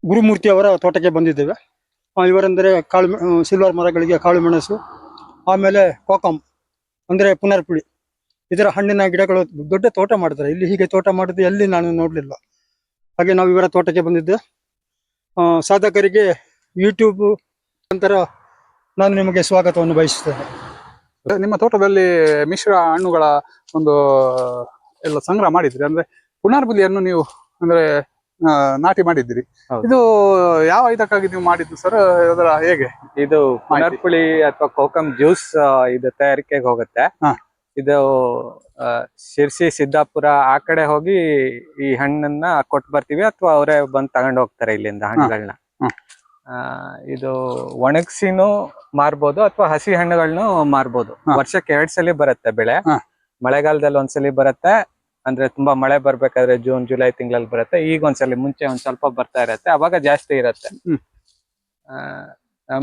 ಗುರುಮೂರ್ತಿ ಅವರ ತೋಟಕ್ಕೆ ಬಂದಿದ್ದೇವೆ. ಇವರೆಂದರೆ ಸಿಲ್ವರ್ ಮರಗಳಿಗೆ ಕಾಳು ಮೆಣಸು, ಆಮೇಲೆ ಕೋಕಂ ಅಂದರೆ ಪುನರ್ಪುಳಿ, ಇದರ ಹಣ್ಣಿನ ಗಿಡಗಳು ದೊಡ್ಡ ತೋಟ ಮಾಡ್ತಾರೆ. ಇಲ್ಲಿ ಹೀಗೆ ತೋಟ ಮಾಡೋದು ಎಲ್ಲಿ ನಾನು ನೋಡಲಿಲ್ಲ. ಹಾಗೆ ನಾವು ಇವರ ತೋಟಕ್ಕೆ ಬಂದಿದ್ದೆ. ಸಾಧಕರಿಗೆ ಯೂಟ್ಯೂಬ್ ನಂತರ ನಾನು ನಿಮಗೆ ಸ್ವಾಗತವನ್ನು ಬಯಸುತ್ತೇನೆ. ನಿಮ್ಮ ತೋಟದಲ್ಲಿ ಮಿಶ್ರ ಹಣ್ಣುಗಳ ಒಂದು ಎಲ್ಲ ಸಂಗ್ರಹ ಮಾಡಿದ್ರಿ, ಅಂದ್ರೆ ಪುನರ್ಬುಲಿಯನ್ನು ನೀವು ಅಂದ್ರೆ ನಾಟಿ ಮಾಡಿದ್ದೀರಿ. ಇದು ಯಾವ ಇದಕ್ಕಾಗಿ ನೀವು ಮಾಡಿದ್ದು ಸರ್? ಅದರ ಹೇಗೆ ಇದು ಪುನರ್ಪುಳಿ ಅಥವಾ ಕೋಕಂ ಜ್ಯೂಸ್ ಇದು ತಯಾರಿಕೆಗೆ ಹೋಗುತ್ತೆ. ಇದು ಶಿರ್ಸಿ, ಸಿದ್ದಾಪುರ ಆ ಕಡೆ ಹೋಗಿ ಈ ಹಣ್ಣನ್ನ ಕೊಟ್ಟು ಬರ್ತೀವಿ, ಅಥವಾ ಅವರೇ ಬಂದು ತಗೊಂಡು ಹೋಗ್ತಾರೆ ಇಲ್ಲಿಂದ ಹಣ್ಣುಗಳನ್ನ. ಇದು ಒಣಗಿಸಿನೂ ಮಾರ್ಬೋದು ಅಥವಾ ಹಸಿ ಹಣ್ಣುಗಳನ್ನು ಮಾರ್ಬೋದು. ವರ್ಷಕ್ಕೆ 2 ಸಲ ಬರುತ್ತೆ ಬೆಳೆ. ಮಳೆಗಾಲದಲ್ಲಿ ಒಂದ್ಸಲಿ ಬರುತ್ತೆ, ಅಂದ್ರೆ ತುಂಬಾ ಮಳೆ ಬರ್ಬೇಕಾದ್ರೆ ಜೂನ್ ಜುಲೈ ತಿಂಗಳಲ್ಲಿ ಬರುತ್ತೆ. ಈಗ ಒಂದ್ಸಲಿ ಮುಂಚೆ ಒಂದ್ ಸ್ವಲ್ಪ ಬರ್ತಾ ಇರತ್ತೆ, ಅವಾಗ ಜಾಸ್ತಿ ಇರತ್ತೆ.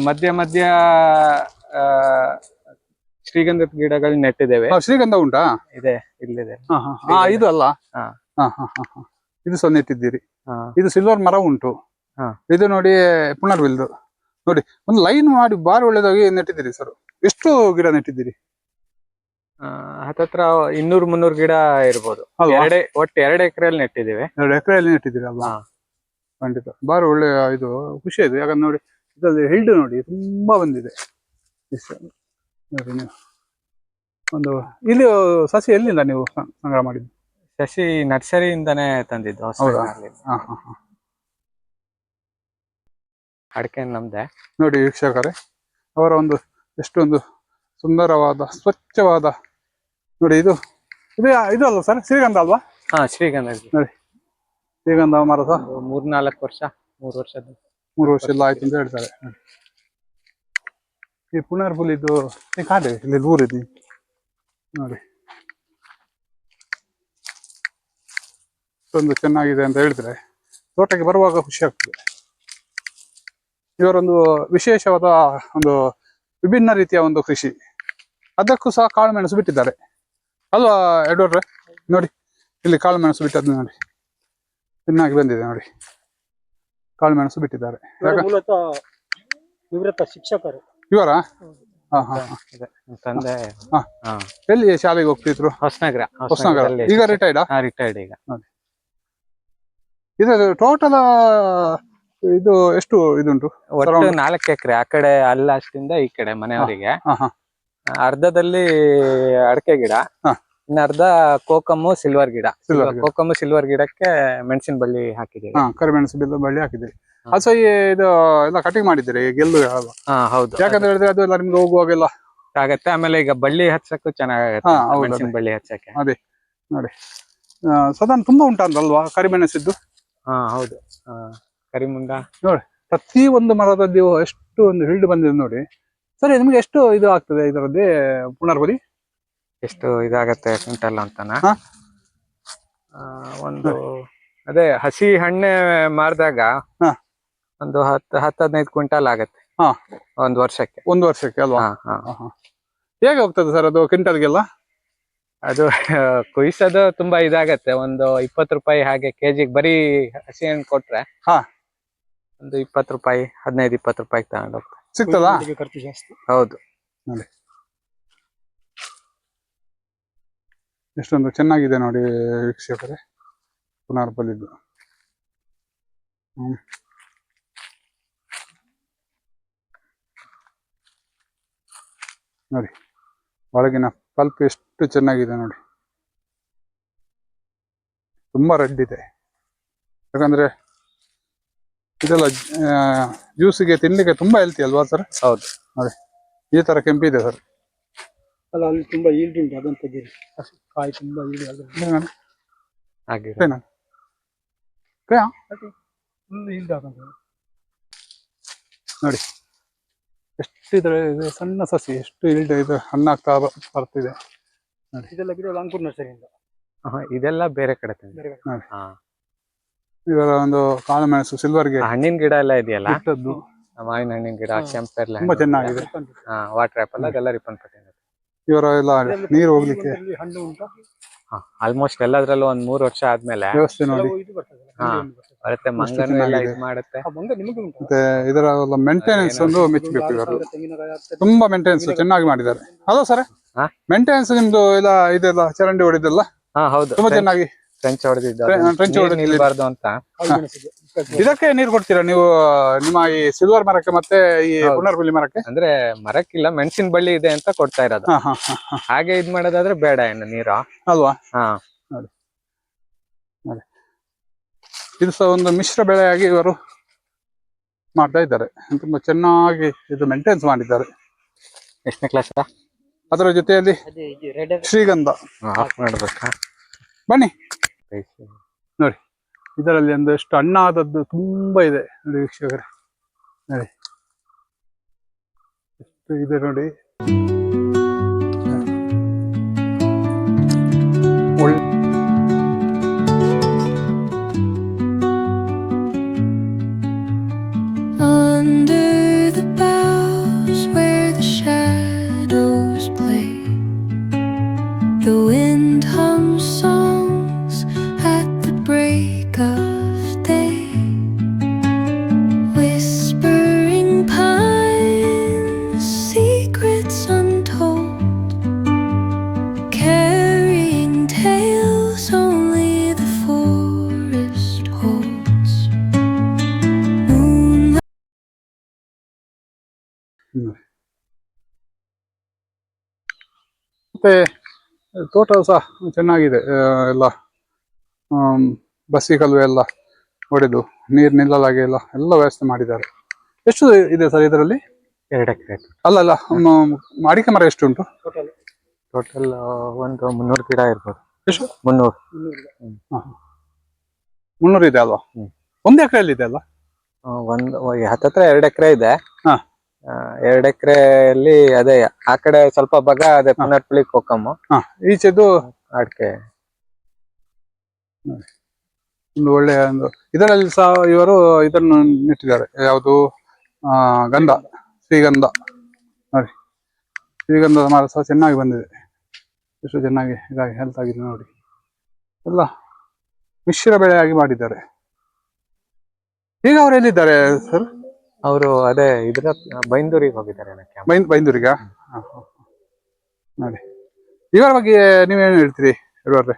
ಮಧ್ಯ ಮಧ್ಯ ಶ್ರೀಗಂಧದ ಗಿಡಗಳು ನೆಟ್ಟಿದ್ದೇವೆ. ಶ್ರೀಗಂಧ ಉಂಟಾ? ಇದೆ, ಇಲ್ಲಿದೆ. ಇದು ಅಲ್ಲ, ಇದು ಸಹ ನೆಟ್ಟಿದ್ದೀರಿ. ಇದು ಸಿಲ್ವರ್ ಮರ ಉಂಟು. ಇದು ನೋಡಿ ಪುನರ್ವಿಲ್ದು ನೋಡಿ, ಒಂದು ಲೈನ್ ಮಾಡಿ ಬಾರಿ ಒಳ್ಳೇದಾಗಿ ನೆಟ್ಟಿದ್ದೀರಿ ಸರ್. ಎಷ್ಟು ಗಿಡ ನೆಟ್ಟಿದ್ದೀರಿ? ಹತ್ತತ್ರ 200-300 ಗಿಡ ಇರ್ಬೋದು. ಒಟ್ಟು 2 ಎಕರೆಯಲ್ಲಿ ನೆಟ್ಟಿದ್ದೀವಿ. 2 ಎಕರೆಯಲ್ಲಿ ನೆಟ್ಟಿದ್ದೀರಿ ಅಲ್ವಾ? ಖಂಡಿತ ಬಾರಿ ಒಳ್ಳೆ ಇದು ಖುಷಿ ಆಯ್ತು. ಯಾಕಂದ್ರೆ ನೋಡಿ, ಇದ್ರಲ್ಲಿ ಹಿಲ್ಡು ನೋಡಿ ತುಂಬಾ ಬಂದಿದೆ ನೋಡಿ. ನೀವು ಒಂದು ಇಲ್ಲಿ ಸಸಿ ಎಲ್ಲಿಂದ ನೀವು ಸಂಗ್ರಹ ಮಾಡಿದ್ದು? ಸಸಿ ನರ್ಸರಿಯಿಂದಾನೇ ತಂದಿದ್ದು. ಅಡಿಕೆ ನಮ್ದೆ. ನೋಡಿ ವೀಕ್ಷಕರೇ, ಅವರ ಒಂದು ಎಷ್ಟೊಂದು ಸುಂದರವಾದ ಸ್ವಚ್ಛವಾದ ನೋಡಿ. ಇದು ಇದು ಅಲ್ವಾ ಸರ್? ಶ್ರೀಗಂಧ ಅಲ್ವಾ? ಶ್ರೀಗಂಧ ನೋಡಿ. ಶ್ರೀಗಂಧ ಮರ ಸಹ 3-4 ವರ್ಷ, 3 ವರ್ಷ ಎಲ್ಲ ಆಯ್ತು ಅಂತ ಹೇಳ್ತಾರೆ. ಈ ಪುನರ್ಪುಲಿದು ಕಾಡೆ ಇಲ್ಲಿ ಊರಿದೆ ನೋಡಿ, ಇಷ್ಟೊಂದು ಚೆನ್ನಾಗಿದೆ ಅಂತ ಹೇಳಿದ್ರೆ ತೋಟಕ್ಕೆ ಬರುವಾಗ ಖುಷಿ ಆಗ್ತದೆ. ಇವರೊಂದು ವಿಶೇಷವಾದ ಒಂದು ವಿಭಿನ್ನ ರೀತಿಯ ಒಂದು ಕೃಷಿ, ಅದಕ್ಕೂ ಸಹ ಕಾಳು ಮೆಣಸು ಬಿಟ್ಟಿದ್ದಾರೆ ಅಲ್ವಾ ಎಡ್ವರ್ಡ್ರೆ? ನೋಡಿ ಇಲ್ಲಿ ಕಾಳು ಮೆಣಸು ಬಿಟ್ಟದ್ದು ನೋಡಿ, ಚೆನ್ನಾಗಿ ಬಂದಿದೆ ನೋಡಿ, ಕಾಳು ಮೆಣಸು ಬಿಟ್ಟಿದ್ದಾರೆ. ಶಿಕ್ಷಕರು ಇವರ ತಂದೆ ಎಲ್ಲಿ ಶಾಲೆಗೆ ಹೋಗ್ತಿದ್ರು? ಹೊಸನಗರ. ಈಗ ರಿಟೈರ್ಡ್ ಈಗ ನೋಡಿ. ಇದು ಟೋಟಲ್ ಇದು ಎಷ್ಟು ಇದುಂಟು? ಒಟ್ಟು 4 ಎಕರೆ. ಆ ಕಡೆ ಅಲ್ಲಷ್ಟಿಂದ ಈ ಕಡೆ ಮನೆಯವರಿಗೆ. ಅರ್ಧದಲ್ಲಿ ಅಡಕೆ ಗಿಡ, ಇನ್ನರ್ಧ ಕೋಕಮ್ಮು ಸಿಲ್ವರ್ ಗಿಡ. ಕೋಕಮ್ಮು ಸಿಲ್ವರ್ ಗಿಡಕ್ಕೆ ಮೆಣಸಿನ ಬಳ್ಳಿ ಹಾಕಿದ್ದೀವಿ. ಕರಿಮೆಣಸು ಬಳ್ಳಿ ಹಾಕಿದ್ದೀರಿ. ಅದು ಇದು ಎಲ್ಲ ಕಟಿಂಗ್ ಮಾಡಿದ್ದೀರಿ ಗೆಲ್ಲು? ಹೌದು. ಯಾಕಂತ ಹೇಳಿದ್ರೆ ಅದು ಎಲ್ಲ ನಿಮ್ಗೆ ಹೋಗುವಾಗೆಲ್ಲ ಆಗತ್ತೆ. ಆಮೇಲೆ ಈಗ ಬಳ್ಳಿ ಹಚ್ಚಕ್ಕೂ ಚೆನ್ನಾಗತ್ತೆ, ಮೆಣಸಿನ ಬಳ್ಳಿ ಹಚ್ಚಕ್ಕೆ. ಅದೇ ನೋಡಿ, ಸಾಧಾರಣ ತುಂಬಾ ಉಂಟಲ್ವಾ ಕರಿಮೆಣಸಿದ್ದು? ಹೌದು. ಕರಿಮುಂಡ ನೋಡಿ, ಪ್ರತಿ ಒಂದು ಮರದಲ್ಲಿ ಎಷ್ಟು ಒಂದು ಹಿಲ್ಡ್ ಬಂದಿದೆ ನೋಡಿ. ಸರಿ, ನಿಮ್ಗೆ ಎಷ್ಟು ಇದು ಆಗ್ತದೆ ಇದರಲ್ಲಿ ಪುನರ್ಬಲಿ? ಎಷ್ಟು ಇದಾಗತ್ತೆ ಕ್ವಿಂಟಲ್ ಅಂತಾನ? ಒಂದು ಅದೇ ಹಸಿ ಹಣ್ಣೆ ಮಾರಿದಾಗ ಒಂದು 10-15 ಕ್ವಿಂಟಲ್ ಆಗತ್ತೆ ಒಂದು ವರ್ಷಕ್ಕೆ ಅಲ್ವಾ? ಹೇಗೆ ಹೋಗ್ತದೆ ಸರ್ ಅದು ಕ್ವಿಂಟಲ್ಗೆಲ್ಲ? ಅದು ಕುಯ್ಸೋದು ತುಂಬಾ ಇದಾಗತ್ತೆ. ಒಂದು 20 ರೂಪಾಯಿ ಹಾಗೆ ಕೆಜಿಗೆ ಬರೀ ಹಸಿ ಹಣ್ಣು ಕೊಟ್ರೆ ಒಂದು 20 ರೂಪಾಯಿ, 15-20 ರೂಪಾಯಿ ತಗೊಂಡು ಹೋಗ್ತಾರೆ. ಸಿಗ್ತದಾ? ಖರ್ಚು ಜಾಸ್ತಿ. ಹೌದು. ನೋಡಿ ಎಷ್ಟೊಂದು ಚೆನ್ನಾಗಿದೆ ನೋಡಿ ವೀಕ್ಷಕರೇ ಪುನರ್ಬಲಿದ್ದು. ನೋಡಿ ಒಳಗಿನ ಪಲ್ಪ್ ಎಷ್ಟು ಚೆನ್ನಾಗಿದೆ ನೋಡಿ, ತುಂಬಾ ರೆಡ್ ಇದೆ. ಯಾಕಂದ್ರೆ ಇದೆಲ್ಲ ಜ್ಯೂಸಿಗೆ ತಿನ್ಲಿಕ್ಕೆ ತುಂಬಾ ಹೆಲ್ತಿ ಅಲ್ವಾ ಸರ್? ಹೌದು. ನೋಡಿ ಈ ತರ ಕೆಂಪಿದೆ ಸರ್. ಅಲ್ಲ, ಅಲ್ಲಿ ತುಂಬಾ ಈಲ್ಡ್ ಉಂಟು, ಅದನ್ನು ತೆಗೀರಿ. ಕಾಯಿ ತುಂಬಾ ಈಲ್ಡ್ ನೋಡಿ ಎಷ್ಟು ಇದ್ರೆ ಸಣ್ಣ ಸಸಿ ಎಷ್ಟು ಈಲ್ಡ್ ಇದು ಹಣ್ಣಾಗ್ತಾ ಬರ್ತಿದೆ ನೋಡಿ. ಇದೆಲ್ಲ ಗಿಡ ಲಾಂಗ್ಪುರ್ ನರ್ಸರಿಯಿಂದ. ಇದೆಲ್ಲ ಬೇರೆ ಕಡೆ ತಂದಿದೆ. ಇವರ ಒಂದು ಕಾಳು ಮೆಣಸು ಸಿಲ್ವರ್ಗೆ ಹಣ್ಣಿನ ಗಿಡ ಎಲ್ಲ ಇದೆಯಲ್ಲ, ಮಾವಿನ ಹಣ್ಣಿನ ಗಿಡ, ಕೆಂಪೆರ್ಲೆ ತುಂಬಾ ಚೆನ್ನಾಗಿದೆ. ವಾಟರ್ ಆಪಲ್ ಅದೆಲ್ಲ ರಿಪನ್ ಪಟ್ಟಿದೆ. ಇವರ ಎಲ್ಲ ನೀರು ಹೋಗ್ಲಿಕ್ಕೆ ಹಣ್ಣು ಉಂಟಾ? ಆಲ್ಮೋಸ್ಟ್ ಎಲ್ಲದ್ರಲ್ಲೂ ಒಂದ್ 3 ವರ್ಷ ಆದ್ಮೇಲೆ ವ್ಯವಸ್ಥೆ ನೋಡಿ. ಮತ್ತೆ ಮಂಗನು ಎಲ್ಲ ಚೆನ್ನಾಗಿದೆ. ಇದ್ ಮಾಡುತ್ತೆ. ಬಂದು ನಿಮಗೆ ಉಂಟು ಮತ್ತೆ ಇದರ ಮೇಂಟೆನೆನ್ಸ್ ಒಂದು ಮೆಚ್ಚಬೇಕು ಇವರು. ತೆಂಗಿನಕಾಯಿ ಆಗ್ತದೆ. ತುಂಬಾ ಮೇಂಟೆನೆನ್ಸ್ ಚೆನ್ನಾಗಿ ಮಾಡಿದ್ದಾರೆ. ಹೌದಾ ಸರ್? ಹಾ? ಮೇಂಟೆನೆನ್ಸ್ ನಿಮ್ದು ಎಲ್ಲ ಇದೆಲ್ಲ ಚರಂಡಿ ಹೊಡಿದೆಲ್ಲ ಹಾ ಹೌದು, ತುಂಬಾ ಚೆನ್ನಾಗಿ ಫ್ರೆಂಚ್ ಹೊಡೆದಿದ್ದಾರೆ, French ಹೊಡೆದಿದ್ದೀರಿ. ನಿಲ್ಬಾರ್ದು ಅಂತ. ಕಾಳು ಮೆಣಸಿಗೆ. ಇದಕ್ಕೆ ನೀರು ಕೊಡ್ತೀರಾ ನೀವು ನಿಮ್ಮ ಈ ಸಿಲ್ವರ್ ಮರಕ್ಕೆ ಮತ್ತೆ ಈ ಹೌದು. ಪುನರ್ಪುಲಿ ಮರಕ್ಕೆ? ಅಂದ್ರೆ ಮರಕ್ಕಿಲ್ಲ, ಮೆಣಸಿನ ಬಳ್ಳಿ ಇದೆ ಅಂತ ಕೊಡ್ತಾ ಇರೋದು. ಹಾ ಹಾ ಹಾ ಹಾ. ಹಾಗೆ ಇದ್ ಮಾಡೋದಾದ್ರೆ ಬೇಡ ಇನ್ನು ನೀರು. ಅಲ್ವಾ? ಹಾ ನೋಡಿ ನೋಡಿ, ಇದು ಸಹ ಒಂದು ಮಿಶ್ರ ಬೆಳೆಯಾಗಿ ಇವರು ಮಾಡ್ತಾ ಇದ್ದಾರೆ. ತುಂಬಾ ಚೆನ್ನಾಗಿ ಇದು ಮೇಂಟೆನೆನ್ಸ್ ಮಾಡಿದ್ದಾರೆ. ಎಷ್ಟನೇ ಕ್ಲಾಸ್? ಅದರ ಜೊತೆಯಲ್ಲಿ ಶ್ರೀಗಂಧ. ಆಫ್ ಮಾಡ್ಬೇಕಾ? ಬನ್ನಿ ನೋಡಿ, ಇದರಲ್ಲಿ ಒಂದು ಎಷ್ಟು ಹಣ್ಣಾದದ್ದು ತುಂಬಾ ಇದೆ ನೋಡಿ ವೀಕ್ಷಕರೇ. ನೋಡಿ ಎಷ್ಟು ಇದೆ ನೋಡಿ. ಒಳ್ಳೆ Under the boughs where the shadows play, the wind hums songs at the break of day. Whispering pines, secrets untold, carrying tales only the forest holds. Moonlight. ಮತ್ತೆ ತೋಟವು ಸಹ ಚೆನ್ನಾಗಿದೆ. ಎಲ್ಲ ಬಸ್ಸಿ ಕಲ್ಲು ಎಲ್ಲ ಹೊಡೆದು ನೀರು ನಿಲ್ಲಲಾಗೆ ಎಲ್ಲ ವ್ಯವಸ್ಥೆ ಮಾಡಿದ್ದಾರೆ. ಎಷ್ಟು ಇದೆ ಸರ್ ಇದರಲ್ಲಿ? 2 ಎಕರೆ ಅಲ್ಲ ಅಲ್ಲ, ಅಡಿಕೆ ಮರ ಎಷ್ಟು ಉಂಟು ಟೋಟಲ್. ಒಂದು 300 ಗಿಡ ಇರ್ಬೋದು. ಎಷ್ಟು? 300. 300 ಇದೆ ಅಲ್ವಾ? ಹ್ಮ್. 1 ಎಕರೆಯಲ್ಲಿ ಇದೆ ಅಲ್ಲ? ಒಂದು ಹತ್ತತ್ರ 2 ಎಕರೆ ಇದೆ. ಹಾ. 2 ಎಕರೆಯಲ್ಲಿ ಅದೇ ಆ ಕಡೆ ಸ್ವಲ್ಪ ಭಾಗ ಅದೇ ಪುನರ್ಪುಳಿ ಕೋಕಮ್, ಈಚೆದು ಅಡಿಕೆ. ಒಂದು ಒಳ್ಳೆಯ ಒಂದು ಇದರಲ್ಲಿ ಸಹ ಇವರು ಇದನ್ನು ನೆಟ್ಟಿದ್ದಾರೆ. ಯಾವುದು? ಗಂಧ, ಶ್ರೀಗಂಧ. ನೋಡಿ, ಶ್ರೀಗಂಧದ ಮರ ಸಹ ಚೆನ್ನಾಗಿ ಬಂದಿದೆ. ಎಷ್ಟು ಚೆನ್ನಾಗಿ ಇದಾಗಿ ಹೆಲ್ತ್ ಆಗಿದೆ ನೋಡಿ. ಎಲ್ಲ ಮಿಶ್ರ ಬೆಳೆಯಾಗಿ ಮಾಡಿದ್ದಾರೆ. ಈಗ ಅವರು ಎಲ್ಲಿದ್ದಾರೆ ಸರ್? ಅವರು ಅದೇ ಇದ್ರ ಬೈಂದೂರಿಗೆ ಹೋಗಿದ್ದಾರೆ ಬೈಂದೂರಿಗ? ನೋಡಿ, ಇವರ ಬಗ್ಗೆ ನೀವೇನು ಹೇಳ್ತೀರಿ ಯದುವರ್ರೆ?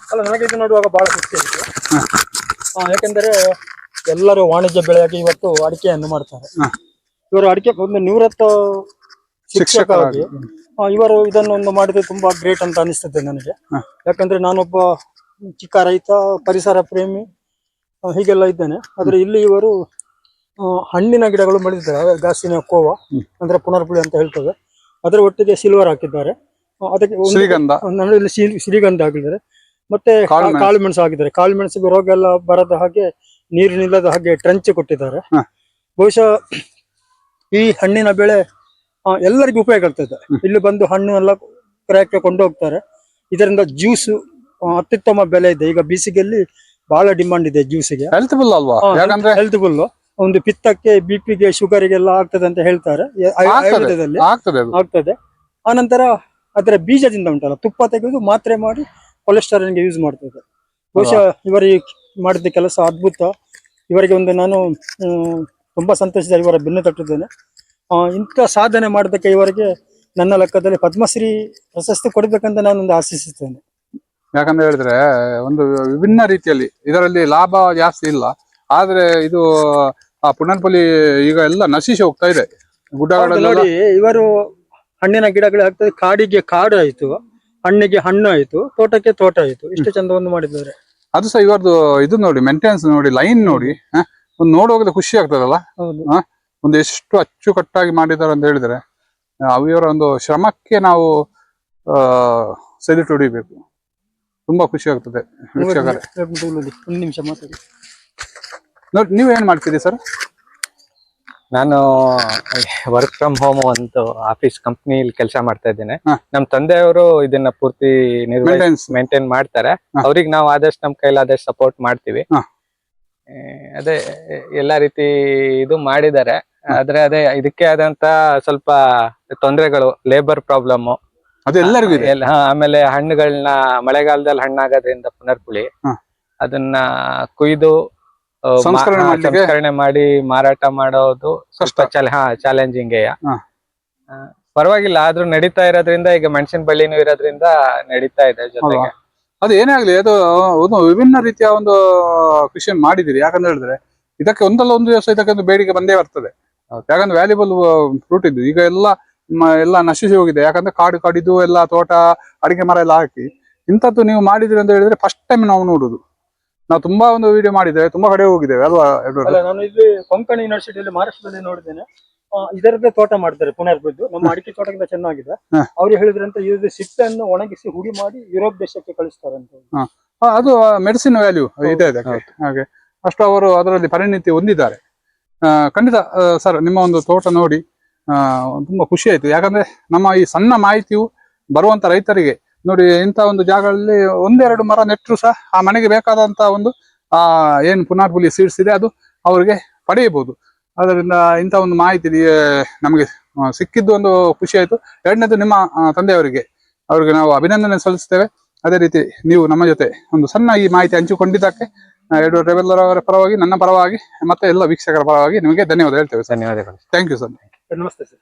ಅಲ್ಲ, ನನಗೆ ಇದು ನೋಡುವಾಗ ಬಹಳ ಖುಷಿ ಆಯ್ತು. ಯಾಕೆಂದರೆ ಎಲ್ಲರೂ ವಾಣಿಜ್ಯ ಬೆಳೆಯಾಗಿ ಇವತ್ತು ಅಡಿಕೆಯನ್ನು ಮಾಡ್ತಾರೆ. ಇವರು ಅಡಿಕೆ ಒಂದು ನಿವೃತ್ತ ಶಿಕ್ಷಕರಾಗಿ ಇವರು ಇದನ್ನು ಒಂದು ಮಾಡಿದ್ರೆ ತುಂಬಾ ಗ್ರೇಟ್ ಅಂತ ಅನಿಸ್ತದೆ ನನಗೆ. ಯಾಕಂದ್ರೆ ನಾನೊಬ್ಬ ಚಿಕ್ಕ ರೈತ, ಪರಿಸರ ಪ್ರೇಮಿ, ಹೀಗೆಲ್ಲ ಇದ್ದೇನೆ. ಆದ್ರೆ ಇಲ್ಲಿ ಇವರು ಹಣ್ಣಿನ ಗಿಡಗಳು ಬೆಳೆದಿದ್ದಾರೆ. ಗಾಸಿನ ಕೋವ ಅಂದ್ರೆ ಪುನರ್ಪುಳಿ ಅಂತ ಹೇಳ್ತದೆ, ಅದರ ಒಟ್ಟಿಗೆ ಸಿಲ್ವರ್ ಹಾಕಿದ್ದಾರೆ. ಅದಕ್ಕೆ ಶ್ರೀಗಂಧ, ನಮ್ಮಲ್ಲಿ ಶ್ರೀಗಂಧ ಹಾಕಿದ್ದಾರೆ. ಮತ್ತೆ ಕಾಳು ಮೆಣಸು ಹಾಕಿದ್ದಾರೆ. ಕಾಳು ಮೆಣಸಿಗೆ ರೋಗ ಎಲ್ಲ ಬರದ ಹಾಗೆ, ನೀರು ನಿಲ್ಲದ ಹಾಗೆ ಟ್ರಂಚ್ ಕೊಟ್ಟಿದ್ದಾರೆ. ಬಹುಶಃ ಈ ಹಣ್ಣಿನ ಬೆಳೆ ಎಲ್ಲರಿಗೂ ಉಪಯೋಗ ಆಗ್ತದೆ. ಇಲ್ಲಿ ಬಂದು ಹಣ್ಣು ಎಲ್ಲ ಕ್ರಯಕ್ಕೆ ಕೊಂಡು ಹೋಗ್ತಾರೆ. ಇದರಿಂದ ಜ್ಯೂಸ್ ಅತ್ಯುತ್ತಮ ಬೆಲೆ ಇದೆ. ಈಗ ಬೇಸಿಗೆಯಲ್ಲಿ ಬಹಳ ಡಿಮಾಂಡ್ ಇದೆ ಜ್ಯೂಸಿಗೆ. ಹೆಲ್ತ್ಫುಲ್ ಅಲ್ವಾ? ಯಾಕಂದ್ರೆ ಹೆಲ್ತ್ಫುಲ್, ಒಂದು ಪಿತ್ತಕ್ಕೆ, ಬಿಪಿಗೆ, ಶುಗರಿಗೆಲ್ಲ ಆಗ್ತದೆ ಅಂತ ಹೇಳ್ತಾರೆ ಆಯುರ್ವೇದದಲ್ಲಿ. ಆಗ್ತದೆ. ಆನಂತರ ಅದರ ಬೀಜದಿಂದ ಉಂಟಲ್ಲ, ತುಪ್ಪ ತೆಗೆದು ಮಾತ್ರೆ ಮಾಡಿ ಕೊಲೆಸ್ಟ್ರಾಲ್ಗೆ ಯೂಸ್ ಮಾಡ್ತದೆ. ಬಹುಶಃ ಇವರಿಗೆ ಮಾಡಿದ ಕೆಲಸ ಅದ್ಭುತ. ಇವರಿಗೆ ಒಂದು ನಾನು ತುಂಬಾ ಸಂತೋಷದ ಇವರ ಬೆನ್ನು ತಟ್ಟಿದ್ದೇನೆ. ಇಂಥ ಸಾಧನೆ ಮಾಡೋದಕ್ಕೆ ಇವರಿಗೆ ನನ್ನ ಲೆಕ್ಕದಲ್ಲಿ ಪದ್ಮಶ್ರೀ ಪ್ರಶಸ್ತಿ ಕೊಡಬೇಕಂತ ನಾನೊಂದು ಆಶಿಸುತ್ತೇನೆ. ಯಾಕಂತ ಹೇಳಿದ್ರೆ ಒಂದು ವಿಭಿನ್ನ ರೀತಿಯಲ್ಲಿ ಇದರಲ್ಲಿ ಲಾಭ ಜಾಸ್ತಿ ಇಲ್ಲ. ಆದ್ರೆ ಇದು ಪುನರ್ಪುಲಿ ಈಗ ಎಲ್ಲ ನಶಿಸಿ ಹೋಗ್ತಾ ಇದೆ. ಗುಡ್ಡಗಳಲ್ಲಿ ನೋಡಿ, ಇವರು ಹಣ್ಣಿನ ಗಿಡಗಳು ಆಗ್ತದೆ. ಕಾಡಿಗೆ ಕಾಡು ಆಯ್ತು, ಹಣ್ಣಿಗೆ ಹಣ್ಣು ಆಯ್ತು, ತೋಟಕ್ಕೆ ತೋಟ ಆಯ್ತು. ಇಷ್ಟು ಚಂದವನ್ನು ಮಾಡಿದ್ದಾರೆ. ಅದು ಸಹ ಇವರದು ಇದು ನೋಡಿ, ಮೇಂಟೆನೆನ್ಸ್ ನೋಡಿ, ಲೈನ್ ನೋಡಿ, ಒಂದು ನೋಡುವಾಗಲೇ ಖುಷಿ ಆಗ್ತದಲ್ಲ. ಒಂದು ಎಷ್ಟು ಅಚ್ಚುಕಟ್ಟಾಗಿ ಮಾಡಿದ್ದಾರೆ ಅಂತ ಹೇಳಿದ್ರೆ ಇವರ ಒಂದು ಶ್ರಮಕ್ಕೆ ನಾವು ಸೆಲ್ಯೂಟ್ ಹೊಡಿಬೇಕು. ತುಂಬಾ ಖುಷಿ ಆಗ್ತದೆ. ಒಂದು ನಿಮಿಷ ಮಾತಾಡಿ. ನೋಡಿ, ನೀವೇನ್ ಮಾಡ್ತೀರಿ ಸರ್? ನಾನು ವರ್ಕ್ ಫ್ರಮ್ ಹೋಮ್ ಒಂದು ಆಫೀಸ್ ಕಂಪ್ನಿಲಿ ಕೆಲಸ ಮಾಡ್ತಾ ಇದ್ದೇನೆ. ನಮ್ ತಂದೆಯವರು ಇದನ್ನ ಪೂರ್ತಿ ಮೇಂಟೈನ್ ಮಾಡ್ತಾರೆ. ಅವ್ರಿಗೆ ನಾವು ಆದಷ್ಟು ನಮ್ ಕೈಲಾದಷ್ಟು ಸಪೋರ್ಟ್ ಮಾಡ್ತೀವಿ. ಅದೇ ಎಲ್ಲಾ ರೀತಿ ಇದು ಮಾಡಿದ್ದಾರೆ. ಆದ್ರೆ ಅದೇ ಇದಕ್ಕೆ ಆದಂತ ಸ್ವಲ್ಪ ತೊಂದರೆಗಳು, ಲೇಬರ್ ಪ್ರಾಬ್ಲಮ್ ಅದೆಲ್ಲರಿಗೂ ಇದೆ. ಆಮೇಲೆ ಹಣ್ಣುಗಳನ್ನ ಮಳೆಗಾಲದಲ್ಲಿ ಹಣ್ಣಾಗೋದ್ರಿಂದ ಪುನರ್ಪುಳಿ ಅದನ್ನ ಕುಯ್ದು ಸಂಸ್ಕರಣೆ ಮಾಡ್ಲಿಕ್ಕೆ? ಸಂಸ್ಕರಣೆ ಮಾಡಿ ಮಾರಾಟ ಮಾಡೋದು ಸ್ವಲ್ಪ ಚಾಲೆಂಜಿಂಗ್ ಹಾ. ಪರವಾಗಿಲ್ಲ, ಆದ್ರೂ ನಡೀತಾ ಇರೋದ್ರಿಂದ ಈಗ ಮೆಣಸಿನ ಬಳ್ಳಿನೂ ಇರೋದ್ರಿಂದ ನಡೀತಾ ಇದೆ ಜೊತೆಗೆ. ಅದು ಏನೇ ಆಗ್ಲಿ, ಅದು ಒಂದು ವಿಭಿನ್ನ ರೀತಿಯ ಒಂದು ಕೃಷಿಯನ್ನು ಮಾಡಿದಿರಿ. ಯಾಕಂತ ಹೇಳಿದ್ರೆ ಇದಕ್ಕೆ ಒಂದಲ್ಲ ಒಂದು ದಿವಸ ಇದಕ್ಕೆ ಒಂದು ಬೇಡಿಕೆ ಬಂದೇ ಬರ್ತದೆ. ಯಾಕಂದ್ರೆ ವ್ಯಾಲ್ಯೂಬಲ್ ಫ್ರೂಟ್ ಇದ್ದು ಈಗ ಎಲ್ಲ ನಶಿಸಿ ಹೋಗಿದೆ. ಯಾಕಂದ್ರೆ ಕಾಡು ಕಡಿದು ಎಲ್ಲ ತೋಟ ಅಡಿಕೆ ಮರ ಎಲ್ಲ ಹಾಕಿ ಇಂಥದ್ದು ನೀವು ಮಾಡಿದ್ರಿ ಅಂತ ಹೇಳಿದ್ರೆ ಫಸ್ಟ್ ಟೈಮ್ ನಾವು ನೋಡುದು. ನಾವು ತುಂಬಾ ಒಂದು ವಿಡಿಯೋ ಮಾಡಿದ್ದೇವೆ, ತುಂಬಾ ಕಡೆ ಹೋಗಿದ್ದೇವೆ ಅಲ್ವಾ? ನಾನು ಇಲ್ಲಿ ಕೊಂಕಣಿ ಯೂನಿವರ್ಸಿಟಿಯಲ್ಲಿ ಮಹಾರಾಷ್ಟ್ರದಲ್ಲಿ ನೋಡಿದ್ದೇನೆ. ಇದರದ್ದೇ ತೋಟ ಮಾಡ್ತಾರೆ ಪುನರ್ಬಿದ್ದು. ನಮ್ಮ ಅಡಿಕೆ ತೋಟಕ್ಕಿಂತ ಚೆನ್ನಾಗಿದೆ. ಅವ್ರು ಹೇಳಿದ್ರಂತ ಇದು ಸಿಪ್ಪೆಯನ್ನು ಒಣಗಿಸಿ ಹುಡಿ ಮಾಡಿ ಯುರೋಪ್ ದೇಶಕ್ಕೆ ಕಳಿಸ್ತಾರೆ ಅಂತ. ಅದು ಮೆಡಿಸಿನ್ ವ್ಯಾಲ್ಯೂ ಇದೆ ಅದಕ್ಕೆ. ಹಾಗೆ ಅಷ್ಟು ಅವರು ಅದರಲ್ಲಿ ಪರಿಣಿತಿ ಹೊಂದಿದ್ದಾರೆ. ಖಂಡಿತ ಸರ್, ನಿಮ್ಮ ಒಂದು ತೋಟ ನೋಡಿ ತುಂಬಾ ಖುಷಿ ಆಯ್ತು. ಯಾಕಂದ್ರೆ ನಮ್ಮ ಈ ಸಣ್ಣ ಮಾಹಿತಿಯು ಬರುವಂತ ರೈತರಿಗೆ ನೋಡಿ, ಇಂಥ ಒಂದು ಜಾಗಗಳಲ್ಲಿ ಒಂದೆರಡು ಮರ ನೆಟ್ಟರು ಸಹ ಆ ಮನೆಗೆ ಬೇಕಾದಂತ ಒಂದು ಏನು ಪುನರ್ಪುಲಿ ಸೀಡ್ಸ್ ಇದೆ ಅದು ಅವರಿಗೆ ಪಡೆಯಬಹುದು. ಅದರಿಂದ ಇಂಥ ಒಂದು ಮಾಹಿತಿ ನಮಗೆ ಸಿಕ್ಕಿದ್ದು ಒಂದು ಖುಷಿ ಆಯ್ತು. ಎರಡನೇದು ನಿಮ್ಮ ತಂದೆಯವರಿಗೆ ನಾವು ಅಭಿನಂದನೆ ಸಲ್ಲಿಸ್ತೇವೆ. ಅದೇ ರೀತಿ ನೀವು ನಮ್ಮ ಜೊತೆ ಒಂದು ಸಣ್ಣ ಈ ಮಾಹಿತಿ ಹಂಚಿಕೊಂಡಿದ್ದಕ್ಕೆ ಎಡ್ವರ್ಡ್ ರೆಬೆಲ್ಲರ್ ಅವರ ಪರವಾಗಿ, ನನ್ನ ಪರವಾಗಿ ಮತ್ತೆ ಎಲ್ಲ ವೀಕ್ಷಕರ ಪರವಾಗಿ ನಿಮಗೆ ಧನ್ಯವಾದ ಹೇಳ್ತೇವೆ. ಧನ್ಯವಾದಗಳು. Thank you sir. ನಮಸ್ತೆ ಸರ್.